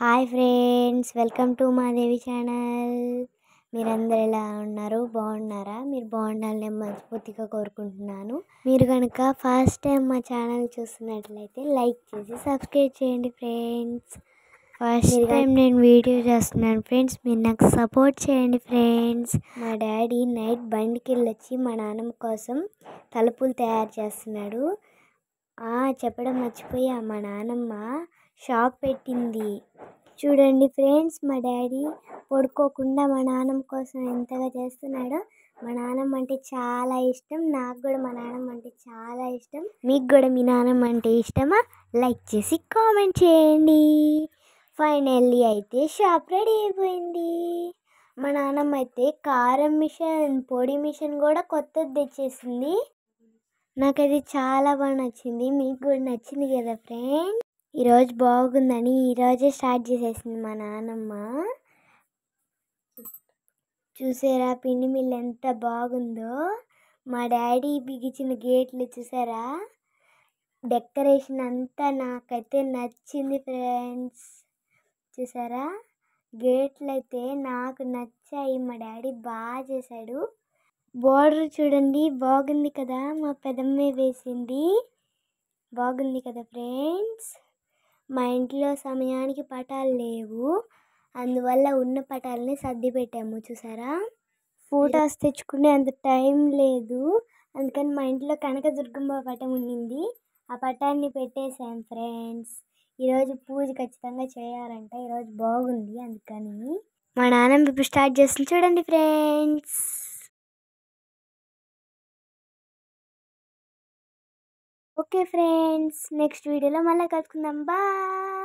Hi friends, welcome to Madevi channel. మీరందరూ ఎలా ఉన్నారు? బాగున్నారా? మీరు బాగుండాలని మనస్ఫూర్తిగా కోరుకుంటున్నాను. మీరు కనుక ఫస్ట్ టైం మా ఛానల్ చూస్తున్నట్లయితే లైక్ చేసి సబ్స్క్రైబ్ చేయండి ఫ్రెండ్స్. ఫస్ట్ టైం నేను వీడియో చేస్తున్నాను ఫ్రెండ్స్, మీరు నాకు సపోర్ట్ చేయండి ఫ్రెండ్స్. మా డాడీ నైట్ బండికి వెళ్ళొచ్చి మా నాన్నమ్మ కోసం తలుపులు తయారు చేస్తున్నాడు. చెప్పడం మర్చిపోయా, మా నాన్నమ్మ షాప్ పెట్టింది. చూడండి ఫ్రెండ్స్, మా డాడీ పడుకోకుండా మా నాన్నమ్మ కోసం ఎంతగా చేస్తున్నాడో. మా నాన్నమ్మ అంటే చాలా ఇష్టం, నాకు కూడా మా నాన్నమ్మ అంటే చాలా ఇష్టం. మీకు కూడా మీ నాన్నమ్మ అంటే ఇష్టమా? లైక్ చేసి కామెంట్ చేయండి. ఫైనల్లీ అయితే షాప్ రెడీ అయిపోయింది. మా నాన్నమ్మ అయితే కారం మిషన్, పొడి మిషన్ కూడా కొత్తది తెచ్చేసింది. నాకది చాలా బాగా నచ్చింది. మీకు కూడా నచ్చింది కదా ఫ్రెండ్స్? ఈరోజు బాగుందని ఈరోజే స్టార్ట్ చేసేసింది మా నాన్నమ్మ. చూసారా పిండి మిల్ ఎంత బాగుందో? మా డాడీ బిగించిన గేట్లు చూసారా? డెకరేషన్ అంతా నాకైతే నచ్చింది ఫ్రెండ్స్. చూసారా, గేట్లు అయితే నాకు నచ్చాయి. మా డాడీ బాగా చేశాడు. బోర్డర్ చూడండి, బాగుంది కదా? మా పెదమ్మే వేసింది. బాగుంది కదా ఫ్రెండ్స్? మా ఇంట్లో సమయానికి పటాలు లేవు, అందువల్ల ఉన్న పటాలని సర్ది పెట్టాము. చూసారా, ఫోటోస్ తెచ్చుకునే అంత టైం లేదు, అందుకని మా ఇంట్లో కనకదుర్గమ్మ పటం ఉండింది, ఆ పటాన్ని పెట్టేశాం ఫ్రెండ్స్. ఈరోజు పూజ ఖచ్చితంగా చేయాలంట, ఈరోజు బాగుంది అందుకని. మా నాన్నమ్మ ఇప్పుడు స్టార్ట్ చేస్తుంది చూడండి ఫ్రెండ్స్. ఓకే ఫ్రెండ్స్, నెక్స్ట్ వీడియోలో మళ్ళీ కలుసుకుందాం. బాయ్.